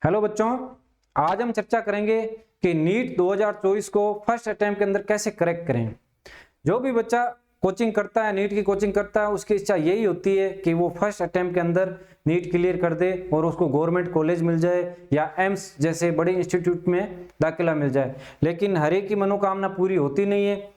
Hello बच्चों, आज हम चर्चा करेंगे कि नीट 2024 को फर्स्ट अटेम्प्ट के अंदर कैसे क्रैक करें। जो भी बच्चा कोचिंग करता है, नीट की कोचिंग करता है, उसकी इच्छा यही होती है कि वो फर्स्ट अटेम्प्ट के अंदर नीट क्लियर कर दे और उसको गवर्नमेंट कॉलेज मिल जाए या एम्स जैसे बड़े इंस्टीट्यूट में दाखिला मिल जाए। लेकिन हर एक की मनोकामना पूरी होती नहीं है।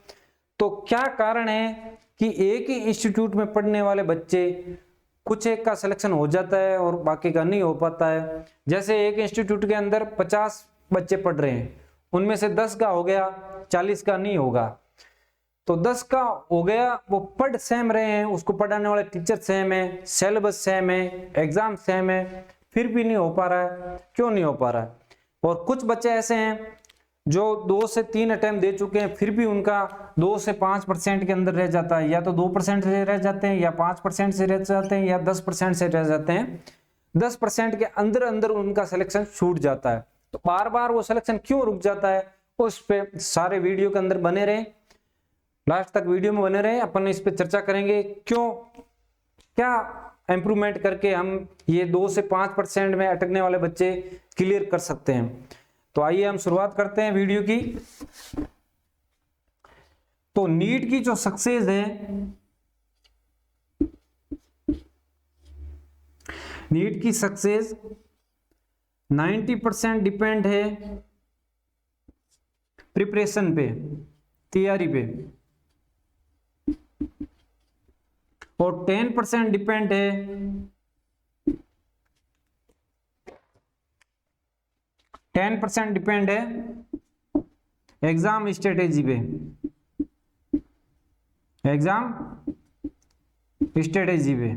तो क्या कारण है कि एक ही इंस्टीट्यूट में पढ़ने वाले बच्चे कुछ एक का सिलेक्शन हो जाता है और बाकी का नहीं हो पाता है। जैसे एक इंस्टीट्यूट के अंदर 50 बच्चे पढ़ रहे हैं, उनमें से 10 का हो गया, 40 का नहीं होगा। तो 10 का हो गया, वो पढ़ सेम रहे हैं, उसको पढ़ाने वाले टीचर सेम है, सिलेबस सेम है, एग्जाम सेम है, फिर भी नहीं हो पा रहा है। क्यों नहीं हो पा रहा है? और कुछ बच्चे ऐसे हैं जो 2 से 3 अटेम्प्ट दे चुके हैं, फिर भी उनका 2 से 5% के अंदर रह जाता है, या तो 2% से रह जाते हैं, या 5% से रह जाते हैं, या 10% से रह जाते हैं। 10% के अंदर अंदर उनका सिलेक्शन छूट जाता है। तो बार बार वो सिलेक्शन क्यों रुक जाता है, उस पे सारे वीडियो के अंदर बने रहे, लास्ट तक वीडियो में बने रहे। अपन इस पे चर्चा करेंगे क्यों, क्या इंप्रूवमेंट करके हम ये 2 से 5% में अटकने वाले बच्चे क्लियर कर सकते हैं। तो आइए हम शुरुआत करते हैं वीडियो की। तो नीट की जो सक्सेस है, नीट की सक्सेस 90% डिपेंड है प्रिपरेशन पे, तैयारी पे, और 10% डिपेंड है एग्जाम स्ट्रेटेजी पे, एग्जाम स्ट्रेटेजी पे।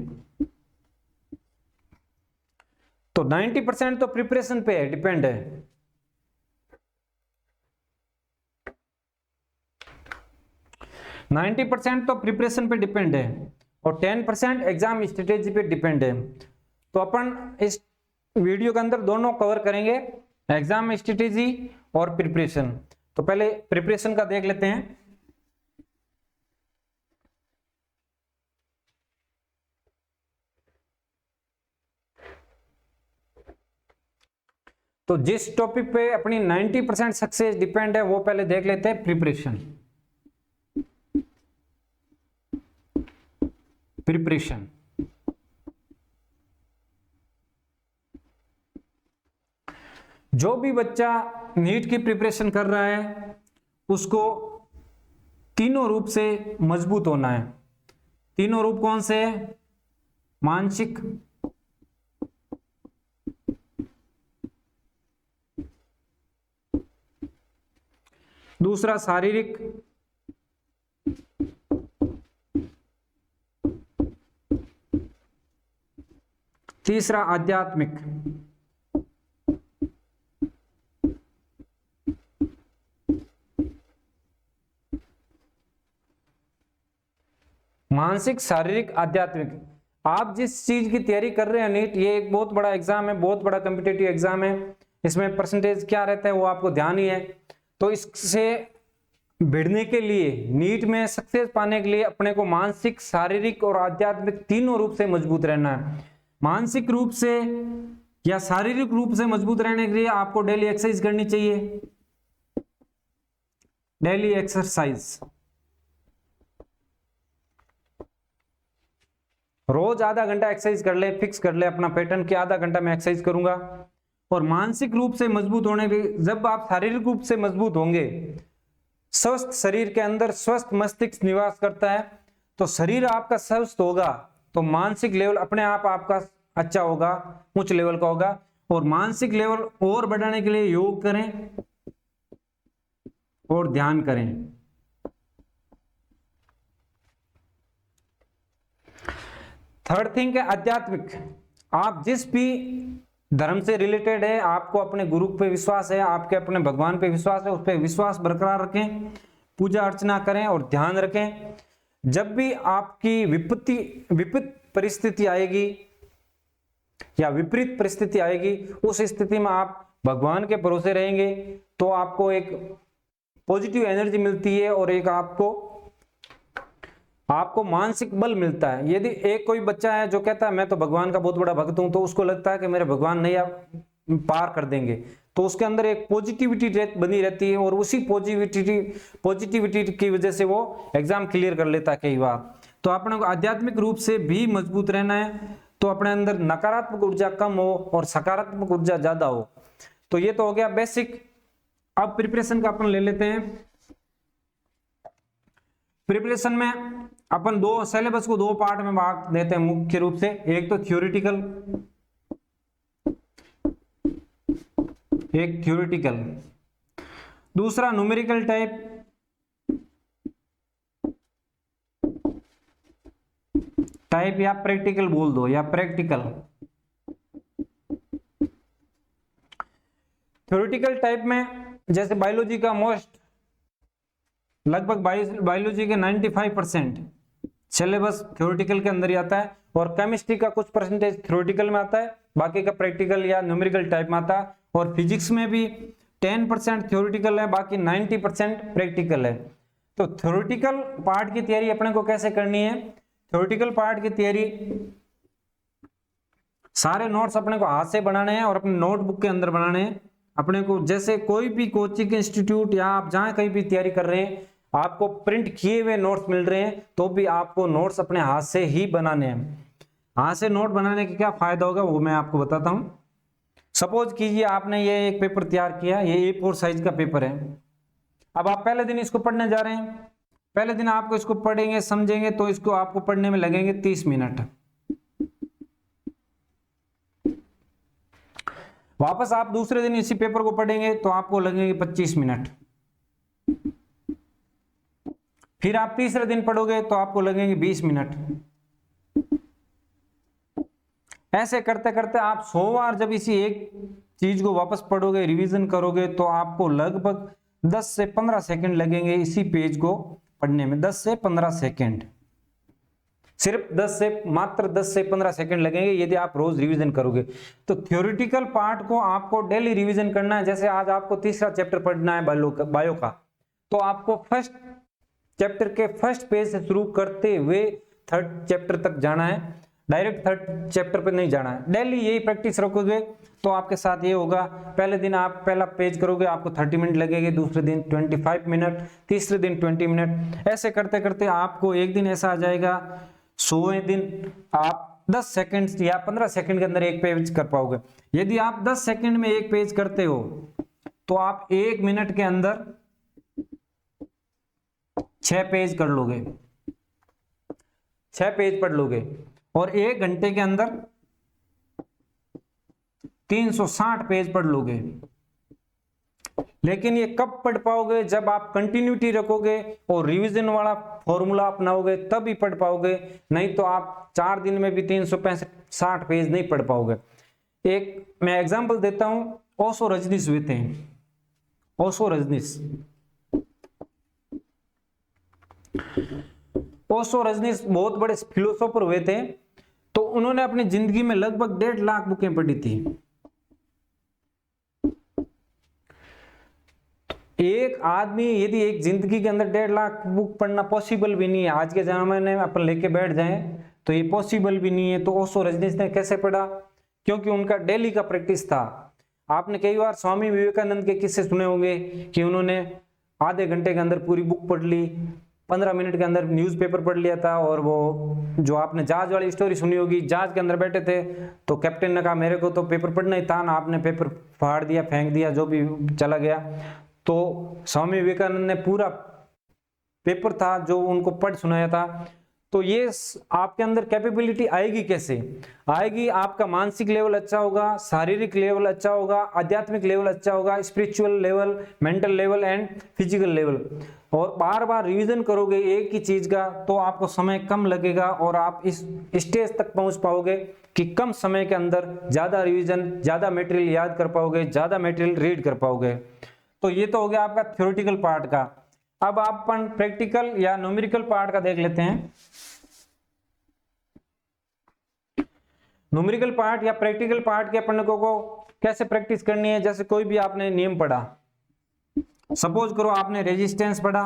तो 90% तो प्रिपरेशन पे है, डिपेंड है। नाइन्टी परसेंट तो प्रिपरेशन पे डिपेंड है और 10% एग्जाम स्ट्रेटेजी पे डिपेंड है। तो अपन इस वीडियो के अंदर दोनों कवर करेंगे, एग्जाम स्ट्रेटेजी और प्रिपरेशन। तो पहले प्रिपरेशन का देख लेते हैं। तो जिस टॉपिक पे अपनी 90% सक्सेस डिपेंड है वो पहले देख लेते हैं, प्रिपरेशन। प्रिपरेशन जो भी बच्चा नीट की प्रिपरेशन कर रहा है उसको तीनों रूप से मजबूत होना है। तीनों रूप कौन से है? मानसिक, दूसरा शारीरिक, तीसरा आध्यात्मिक। मानसिक, शारीरिक, आध्यात्मिक। आप जिस चीज की तैयारी कर रहे हैं, नीट ये एक बहुत बड़ा एग्जाम है, बहुत बड़ा कॉम्पिटिटिव एग्जाम है। इसमें परसेंटेज क्या रहता है वो आपको ध्यान ही है। तो इससे भिड़ने के लिए, नीट में सक्सेस पाने के लिए अपने को मानसिक, शारीरिक और आध्यात्मिक तीनों रूप से मजबूत रहना है। मानसिक रूप से या शारीरिक रूप से मजबूत रहने के लिए आपको डेली एक्सरसाइज करनी चाहिए। डेली एक्सरसाइज, रोज आधा घंटा एक्सरसाइज कर ले, फिक्स कर ले अपना पैटर्न कि आधा घंटा मैं एक्सरसाइज करूंगा। और मानसिक रूप से मजबूत होने के, जब आप शारीरिक रूप से मजबूत होंगे, स्वस्थ शरीर के अंदर स्वस्थ मस्तिष्क निवास करता है। तो शरीर आपका स्वस्थ होगा तो मानसिक लेवल अपने आप आपका अच्छा होगा, उच्च लेवल का होगा। और मानसिक लेवल और बढ़ाने के लिए योग करें और ध्यान करें। थर्ड थिंग है आध्यात्मिक। आप जिस भी धर्म से रिलेटेड है, आपको अपने गुरु पे विश्वास है, आपके अपने भगवान पे विश्वास है, उस पे विश्वास बरकरार रखें, पूजा अर्चना करें और ध्यान रखें। जब भी आपकी विपरीत परिस्थिति आएगी या विपरीत परिस्थिति आएगी, उस स्थिति में आप भगवान के भरोसे रहेंगे तो आपको एक पॉजिटिव एनर्जी मिलती है और एक आपको मानसिक बल मिलता है। यदि एक कोई बच्चा है जो कहता है मैं तो भगवान का बहुत बड़ा भक्त हूं, तो उसको लगता है कि मेरे भगवान नहीं पार कर देंगे, तो उसके अंदर एक पॉजिटिविटी बनी रहती है और उसी पॉजिटिविटी की वजह से वो एग्जाम क्लियर कर लेता है कई बार। तो अपने को आध्यात्मिक रूप से भी मजबूत रहना है, तो अपने अंदर नकारात्मक ऊर्जा कम हो और सकारात्मक ऊर्जा ज्यादा हो। तो ये तो हो गया बेसिक। अब प्रिपरेशन का अपन ले लेते हैं। प्रिपरेशन में अपन दो सिलेबस को दो पार्ट में भाग देते हैं मुख्य रूप से, एक तो थ्योरेटिकल, एक थ्योरेटिकल, दूसरा न्यूमेरिकल टाइप या प्रैक्टिकल बोल दो, या प्रैक्टिकल। थ्योरेटिकल टाइप में जैसे बायोलॉजी का लगभग बायोलॉजी के 95% सिलेबस थ्योरेटिकल के अंदर ही आता है, और केमिस्ट्री का कुछ परसेंटेज थ्योरेटिकल में आता है, बाकी का प्रैक्टिकल या न्यूमेरिकल टाइप में आता है। और फिजिक्स में भी 10% थ्योरेटिकल है, बाकी 90% प्रैक्टिकल है। तो थ्योरेटिकल पार्ट की तैयारी अपने को कैसे करनी है? थ्योरेटिकल पार्ट की तैयारी, सारे नोट्स अपने को हाथ से बनाने हैं और अपने नोटबुक के अंदर बनाने हैं अपने को। जैसे कोई भी कोचिंग इंस्टीट्यूट या आप जहां कहीं भी तैयारी कर रहे हैं, आपको प्रिंट किए हुए नोट्स मिल रहे हैं, तो भी आपको नोट्स अपने हाथ से ही बनाने हैं। हाथ से नोट बनाने के क्या फायदा होगा वो मैं आपको बताता हूं। सपोज कीजिए आपने ये एक पेपर तैयार किया, ये A4 साइज का पेपर है। अब आप पहले दिन इसको पढ़ने जा रहे हैं, पहले दिन आपको इसको पढ़ेंगे समझेंगे, तो इसको आपको पढ़ने में लगेंगे 30 मिनट। वापस आप दूसरे दिन इसी पेपर को पढ़ेंगे तो आपको लगेंगे 25 मिनट। फिर आप तीसरे दिन पढ़ोगे तो आपको लगेंगे 20 मिनट। ऐसे करते करते आप 100 बार जब इसी एक चीज को वापस पढ़ोगे, रिवीजन करोगे, तो आपको लगभग 10 से 15 सेकंड लगेंगे इसी पेज को पढ़ने में। 10 से 15 सेकंड, सिर्फ मात्र 10 से 15 सेकंड लगेंगे यदि आप रोज रिवीजन करोगे। तो थ्योरेटिकल पार्ट को आपको डेली रिवीजन करना है। जैसे आज आपको तीसरा चैप्टर पढ़ना है बायो का, तो आपको फर्स्ट चैप्टर के फर्स्ट पेज से शुरू करते हुए थर्ड चैप्टर तक जाना है, डायरेक्ट थर्ड चैप्टर पे नहीं जाना है। डेली यही प्रैक्टिस रखोगे तो आपके साथ ये होगा, पहले दिन आप पहला पेज करोगे आपको 30 मिनट लगेंगे, दूसरे दिन 25 मिनट, तीसरे दिन 20 मिनट। ऐसे करते करते आपको एक दिन ऐसा आ जाएगा, 100वें दिन आप 10 सेकंड या 15 सेकंड के अंदर एक पेज कर पाओगे। यदि आप 10 सेकंड में एक पेज करते हो तो आप 1 मिनट के अंदर 6 पेज कर लोगे, 6 पेज पढ़ लोगे, और 1 घंटे के अंदर 360 पेज पढ़ लोगे। लेकिन ये कब पढ़ पाओगे? जब आप कंटिन्यूटी रखोगे और रिवीजन वाला फॉर्मूला अपनाओगे, तब ही पढ़ पाओगे। नहीं तो आप 4 दिन में भी 365 पेज नहीं पढ़ पाओगे। एक मैं एग्जांपल देता हूं, ओशो रजनीश हुए थे। ओशो रजनीश बहुत बड़े फिलोसोफर हुए थे। तो उन्होंने अपनी जिंदगी में लगभग 1.5 लाख बुकें पढ़ी थी। एक आदमी यदि एक जिंदगी के अंदर 1.5 लाख बुक पढ़ना पॉसिबल भी नहीं है, आज के जमाने में अपन लेके बैठ जाएं तो ये पॉसिबल भी नहीं है। तो ओशो रजनीश ने कैसे पढ़ा? क्योंकि उनका डेली का प्रैक्टिस था। आपने कई बार स्वामी विवेकानंद के किस्से सुने होंगे कि उन्होंने आधे घंटे के अंदर पूरी बुक पढ़ ली, 15 मिनट के अंदर न्यूज़पेपर पढ़ लिया था। और वो जो आपने जहाज वाली स्टोरी सुनी होगी, जहाज के अंदर बैठे थे तो कैप्टन ने कहा मेरे को तो पेपर पढ़ना ही था ना, आपने पेपर फाड़ दिया, फेंक दिया, जो भी चला गया। तो स्वामी विवेकानंद ने पूरा पेपर था जो उनको पढ़ सुनाया था। तो ये आपके अंदर कैपेबिलिटी आएगी कैसे? आएगी, आपका मानसिक लेवल अच्छा होगा, शारीरिक लेवल अच्छा होगा, आध्यात्मिक लेवल अच्छा होगा, spiritual level, mental level and physical level. और बार बार रिवीजन करोगे एक ही चीज का तो आपको समय कम लगेगा और आप इस स्टेज तक पहुंच पाओगे कि कम समय के अंदर ज्यादा रिवीजन, ज्यादा मटेरियल याद कर पाओगे, ज्यादा मटेरियल रीड कर पाओगे। तो ये तो हो गया आपका थ्योरेटिकल पार्ट का। अब अपन प्रैक्टिकल या न्यूमेरिकल पार्ट का देख लेते हैं। न्यूमेरिकल पार्ट या प्रैक्टिकल पार्ट के अपन को कैसे प्रैक्टिस करनी है? जैसे कोई भी आपने नियम पढ़ा, सपोज करो आपने रेजिस्टेंस पढ़ा,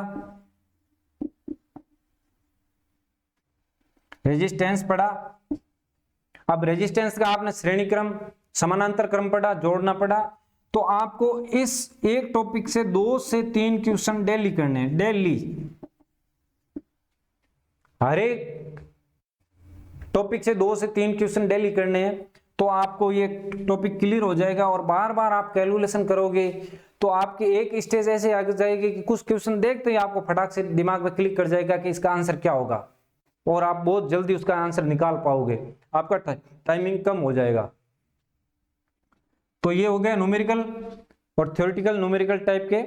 अब रेजिस्टेंस का आपने श्रेणी क्रम समानांतर क्रम पढ़ा, जोड़ना पढ़ा, तो आपको इस एक टॉपिक से 2 से 3 क्वेश्चन डेली करने हैं, डेली। हर एक टॉपिक से 2 से 3 क्वेश्चन डेली करने हैं, तो आपको ये टॉपिक क्लियर हो जाएगा। और बार बार आप कैलकुलेशन करोगे तो आपकी एक स्टेज ऐसे आगे जाएगी कि कुछ क्वेश्चन देखते ही आपको फटाक से दिमाग में क्लिक कर जाएगा कि इसका आंसर क्या होगा, और आप बहुत जल्दी उसका आंसर निकाल पाओगे, आपका टाइमिंग कम हो जाएगा। तो ये हो गया न्यूमेरिकल और थ्योरेटिकल न्यूमेरिकल टाइप के,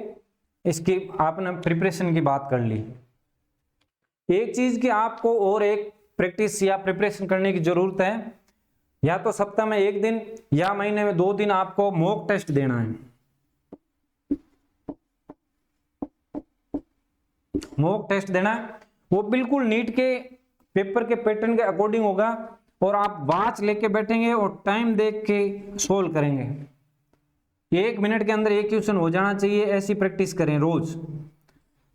इसकी आपने प्रिपरेशन की बात कर ली। एक चीज की आपको और एक प्रैक्टिस या प्रिपरेशन करने की जरूरत है, या तो सप्ताह में 1 दिन या महीने में 2 दिन आपको मॉक टेस्ट देना है। मॉक टेस्ट देना है, वो बिल्कुल नीट के पेपर के पैटर्न के अकॉर्डिंग होगा, और आप वाच लेके बैठेंगे और टाइम देख के सोल्व करेंगे। 1 मिनट के अंदर एक क्वेश्चन हो जाना चाहिए, ऐसी प्रैक्टिस करें रोज।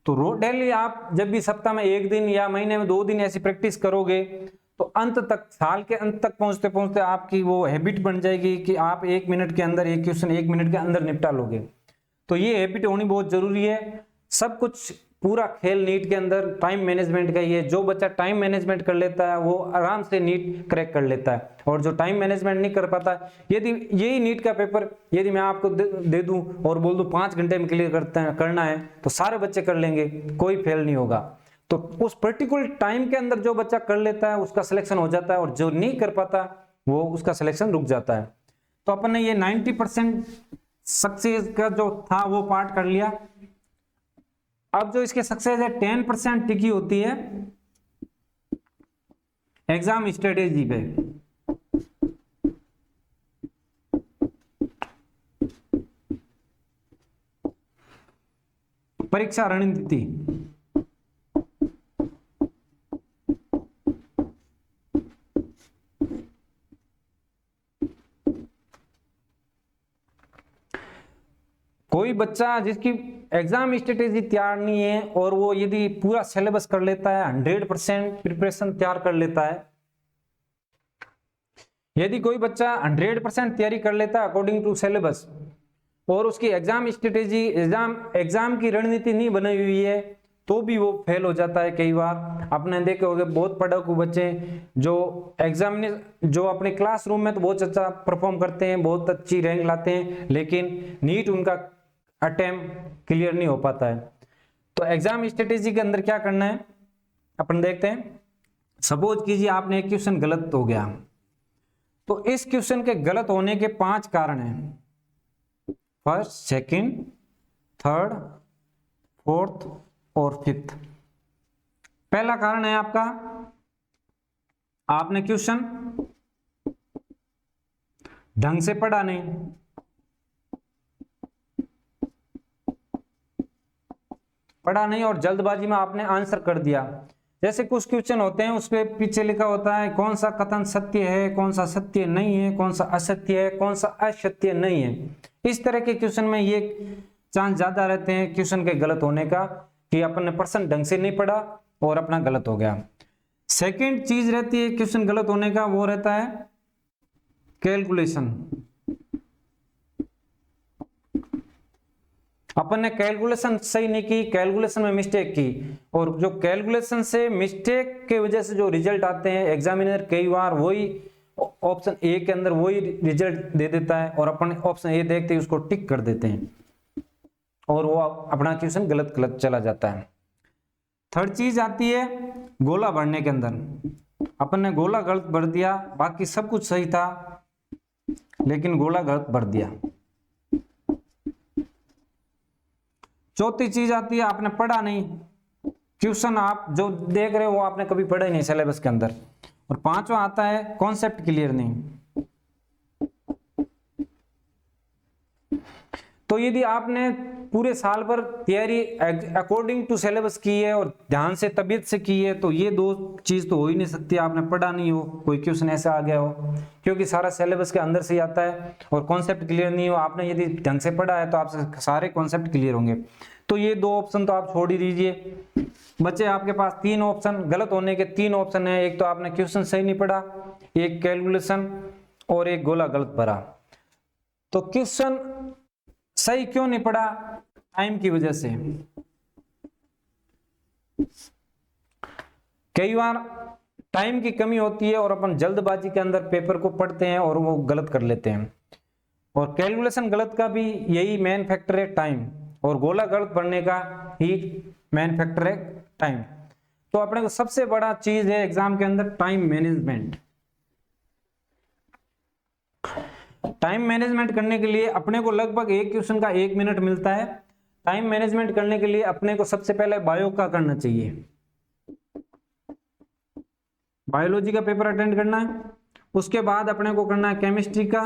तो रोज डेली आप जब भी सप्ताह में 1 दिन या महीने में 2 दिन ऐसी प्रैक्टिस करोगे तो अंत तक, साल के अंत तक पहुंचते पहुंचते आपकी वो हैबिट बन जाएगी कि आप 1 मिनट के अंदर एक क्वेश्चन 1 मिनट के अंदर निपटा लोगे। तो ये हैबिट होनी बहुत जरूरी है। सब कुछ पूरा खेल नीट के अंदर टाइम मैनेजमेंट का ही है। जो बच्चा टाइम मैनेजमेंट कर लेता है वो आराम से नीट क्रैक कर लेता है, और जो टाइम मैनेजमेंट नहीं कर पाता, यदि यही नीट का पेपर यदि मैं आपको दे दूं और बोल दूं 5 घंटे में क्लियर करना है, तो सारे बच्चे कर लेंगे, कोई फेल नहीं होगा। तो उस पर्टिकुलर टाइम के अंदर जो बच्चा कर लेता है उसका सिलेक्शन हो जाता है, और जो नहीं कर पाता वो उसका सिलेक्शन रुक जाता है। तो अपन ने ये 90% सक्सेस का जो था वो पार्ट कर लिया। अब जो इसके सक्सेस है 10% टिकी होती है एग्जाम स्ट्रेटेजी पे। परीक्षा रणनीति। कोई बच्चा जिसकी एग्जाम स्ट्रेटेजी तैयार नहीं है और वो यदि पूरा सिलेबस कर लेता है, 100% प्रिपरेशन तैयार कर लेता है, यदि कोई बच्चा 100% तैयारी कर लेता है अकॉर्डिंग टू सिलेबस, और उसकी एग्जाम स्ट्रेटेजी, एग्जाम की रणनीति नहीं बनी हुई है, तो भी वो फेल हो जाता है। कई बार आपने देखे होंगे बहुत पढ़ाकू बच्चे जो जो अपने क्लासरूम में तो बहुत अच्छा परफॉर्म करते हैं, बहुत अच्छी रैंक लाते हैं, लेकिन नीट उनका अटेम्प्ट क्लियर नहीं हो पाता है। तो एग्जाम स्ट्रेटेजी के अंदर क्या करना है अपन देखते हैं। सपोज कीजिए आपने एक क्वेश्चन गलत हो गया, तो इस क्वेश्चन के गलत होने के 5 कारण हैं, फर्स्ट, सेकंड, थर्ड, फोर्थ और फिफ्थ। पहला कारण है आपका, आपने क्वेश्चन ढंग से पढ़ा नहीं, और जल्दबाजी में आपने आंसर कर दिया। जैसे कुछ क्वेश्चन होते हैं उसके पीछे लिखा होता है कौन सा कथन सत्य है, कौन सा सत्य नहीं है, कौन सा असत्य है, कौन सा असत्य नहीं है। इस तरह के क्वेश्चन में ये चांस ज्यादा रहते हैं क्वेश्चन के गलत होने का, कि अपन ने पर्सन ढंग से नहीं पढ़ा और अपना गलत हो गया। सेकंड चीज रहती है क्वेश्चन गलत होने का, वो रहता है कैलकुलेशन। अपन ने कैलकुलेशन सही नहीं की, कैलकुलेशन में मिस्टेक की, और जो कैलकुलेशन से मिस्टेक के वजह से जो रिजल्ट आते हैं, एग्जामिनर कई बार वही ऑप्शन ए के अंदर वही रिजल्ट दे देता है और अपन ऑप्शन ए देखते ही उसको टिक कर देते हैं और वो अपना क्वेश्चन गलत चला जाता है। थर्ड चीज आती है गोला भरने के अंदर। अपन ने गोला गलत भर दिया, बाकी सब कुछ सही था लेकिन गोला गलत भर दिया। चौथी चीज आती है आपने पढ़ा नहीं, क्वेश्चन आप जो देख रहे हो वो आपने कभी पढ़ा ही नहीं सिलेबस के अंदर। और पांचवा आता है कॉन्सेप्ट क्लियर नहीं। तो यदि आपने पूरे साल भर तैयारी अकॉर्डिंग टू सिलेबस की है और ध्यान से तबीयत से की है, तो ये 2 चीज तो हो ही नहीं सकती। आपने पढ़ा नहीं हो, कोई क्वेश्चन ऐसा आ गया हो, क्योंकि सारा सिलेबस के अंदर से ही आता है, और कॉन्सेप्ट क्लियर नहीं हो, आपने यदि ढंग से पढ़ा है तो आपसे सारे कॉन्सेप्ट क्लियर होंगे। तो ये 2 ऑप्शन तो आप छोड़ ही दीजिए। बच्चे आपके पास 3 ऑप्शन, गलत होने के 3 ऑप्शन है। एक तो आपने क्वेश्चन सही नहीं पढ़ा, एक कैलकुलेशन और एक गोला गलत भरा। तो क्वेश्चन सही क्यों नहीं पड़ा? टाइम की वजह से। कई बार टाइम की कमी होती है और अपन जल्दबाजी के अंदर पेपर को पढ़ते हैं और वो गलत कर लेते हैं, और कैलकुलेशन गलत का भी यही मेन फैक्टर है, टाइम, और गोला गलत पढ़ने का ही मेन फैक्टर है टाइम। तो अपने को सबसे बड़ा चीज है एग्जाम के अंदर टाइम मैनेजमेंट। टाइम मैनेजमेंट करने के लिए अपने को लगभग एक क्वेश्चन का 1 मिनट मिलता है। टाइम मैनेजमेंट करने के लिए अपने को सबसे पहले बायो का करना चाहिए, बायोलॉजी का पेपर अटेंड करना है। उसके बाद अपने को करना है केमिस्ट्री का,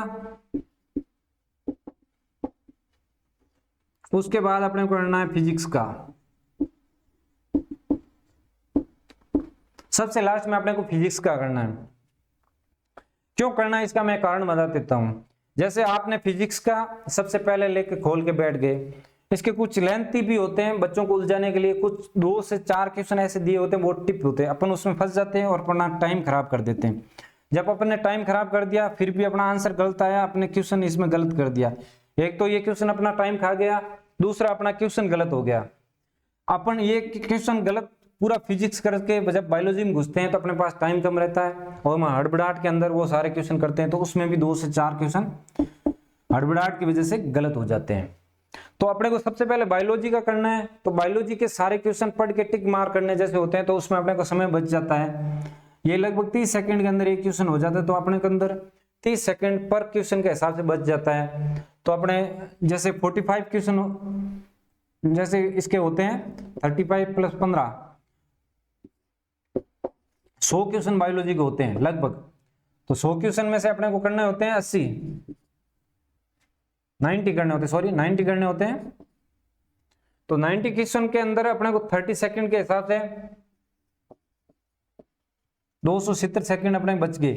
उसके बाद अपने को करना है फिजिक्स का, सबसे लास्ट में अपने को फिजिक्स का करना है। क्यों करना है इसका मैं कारण बता देता हूं। जैसे आपने फिजिक्स का सबसे पहले लेके खोल के बैठ गए, इसके कुछ लेंथी भी होते हैं बच्चों को उलझाने के लिए, कुछ 2 से 4 क्वेश्चन ऐसे दिए होते हैं, वो टिप होते हैं, अपन उसमें फंस जाते हैं और अपना टाइम खराब कर देते हैं। जब अपन ने टाइम खराब कर दिया, फिर भी अपना आंसर गलत आया, अपने क्वेश्चन इसमें गलत कर दिया, एक तो ये क्वेश्चन अपना टाइम खा गया, दूसरा अपना क्वेश्चन गलत हो गया। अपन ये क्वेश्चन गलत पूरा फिजिक्स करके जब बायोलॉजी में घुसते हैं तो अपने पास टाइम कम रहता है और हम हड़बड़ाहट के अंदर वो सारे क्वेश्चन करते हैं, तो उसमें भी 2 से 4 क्वेश्चन हड़बड़ाहट की वजह से गलत हो जाते हैं। तो अपने को सबसे पहले बायोलॉजी का करना है, तो बायोलॉजी के सारे क्वेश्चन पढ़ के टिक मार करने जैसे होते हैं, तो उसमें अपने को समय बच जाता है। ये लगभग 30 सेकंड के अंदर एक क्वेश्चन हो जाता है, तो अपने के अंदर 30 सेकंड पर क्वेश्चन के हिसाब से बच जाता है। तो अपने जैसे 45 क्वेश्चन जैसे इसके होते हैं 35 + 15 100 क्वेश्चन बायोलॉजी के होते हैं लगभग। तो 100 क्वेश्चन में से अपने को करने होते हैं 90 करने होते हैं, सॉरी 90 करने होते हैं। तो 90 क्वेश्चन के अंदर अपने को 30 सेकंड के हिसाब से 270 सेकंड अपने बच गए।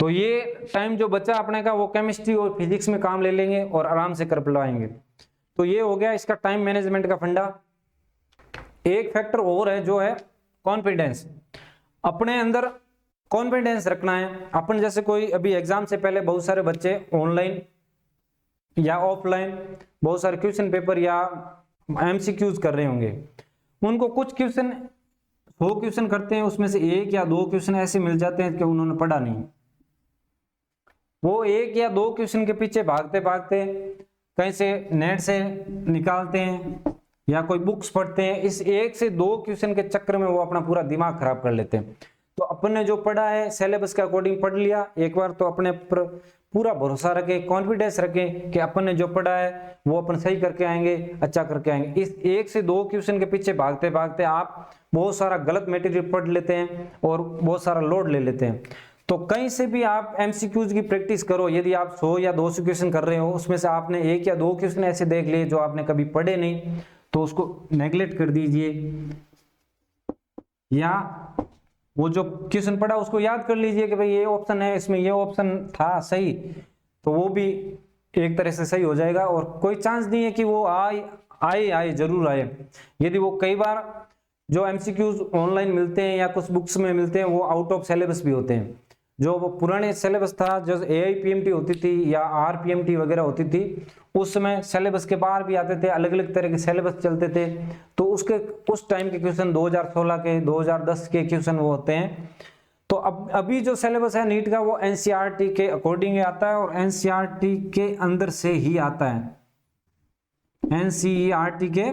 तो ये टाइम जो बचा अपने का वो केमिस्ट्री और फिजिक्स में काम ले लेंगे और आराम से कर पाएंगे। तो ये हो गया इसका टाइम मैनेजमेंट का फंडा। एक फैक्टर और है जो है कॉन्फिडेंस। अपने अंदर कॉन्फिडेंस रखना है। अपन जैसे कोई अभी एग्जाम से पहले बहुत सारे बच्चे ऑनलाइन या ऑफलाइन बहुत सारे क्वेश्चन पेपर या एमसीक्यूज कर रहे होंगे, उनको कुछ क्वेश्चन 100 क्वेश्चन करते हैं, उसमें से 1 या 2 क्वेश्चन ऐसे मिल जाते हैं कि उन्होंने पढ़ा नहीं। वो 1 या 2 क्वेश्चन के पीछे भागते भागते कहीं से नेट से निकालते हैं या कोई बुक्स पढ़ते हैं, इस 1 से 2 क्वेश्चन के चक्कर में वो अपना पूरा दिमाग खराब कर लेते हैं। तो अपन ने जो पढ़ा है सिलेबस के अकॉर्डिंग पढ़ लिया एक बार, तो अपने पर पूरा भरोसा रखें, कॉन्फिडेंस रखें कि अपन ने जो पढ़ा है वो अपन सही करके आएंगे, अच्छा करके आएंगे। इस 1 से 2 क्वेश्चन के पीछे भागते भागते आप बहुत सारा गलत मटेरियल पढ़ लेते हैं और बहुत सारा लोड ले लेते हैं। तो कहीं से भी आप एमसीक्यूज की प्रैक्टिस करो। यदि आप 100 या 200 क्वेश्चन कर रहे हो, उसमें से आपने 1 या 2 क्वेश्चन ऐसे देख लिए जो आपने कभी पढ़े नहीं, तो उसको नेगलेक्ट कर दीजिए, या वो जो क्वेश्चन पढ़ा उसको याद कर लीजिए कि भाई ये ऑप्शन है, इसमें ये ऑप्शन था सही, तो वो भी एक तरह से सही हो जाएगा। और कोई चांस नहीं है कि वो आए जरूर आए। यदि वो कई बार जो एमसीक्यूज ऑनलाइन मिलते हैं या कुछ बुक्स में मिलते हैं वो आउट ऑफ सिलेबस भी होते हैं। जो वो पुराने सिलेबस था, जो AIPMT होती थी या RPMT वगैरह होती थी, उस समय सिलेबस के बाहर भी आते थे, अलग अलग तरह के सिलेबस चलते थे। तो उसके उस टाइम के क्वेश्चन 2016 के 2010 के क्वेश्चन वो होते हैं। तो अब अभी जो सिलेबस है नीट का वो NCERT के अकॉर्डिंग आता है और NCERT के अंदर से ही आता है। NCERT के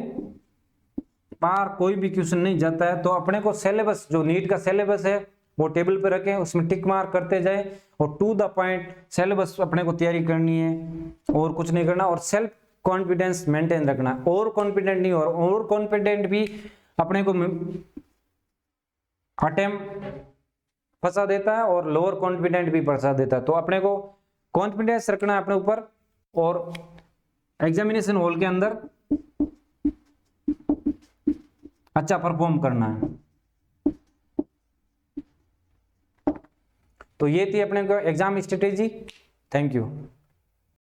पार कोई भी क्वेश्चन नहीं जाता है। तो अपने को सिलेबस जो नीट का सिलेबस है वो टेबल पे रखें, उसमें टिक मार्क करते जाए और टू द पॉइंट सिलेबस अपने को तैयारी करनी है और कुछ नहीं करना। और सेल्फ कॉन्फिडेंस मेंटेन रखना, और कॉन्फिडेंट नहीं, और ओवर कॉन्फिडेंट भी अपने को अटेम्प्ट फंसा देता है और लोअर कॉन्फिडेंट भी फंसा देता है। तो अपने को कॉन्फिडेंस रखना है अपने ऊपर और एग्जामिनेशन हॉल के अंदर अच्छा परफॉर्म करना है। तो ये थी अपने को एग्जाम स्ट्रेटेजी। Thank you.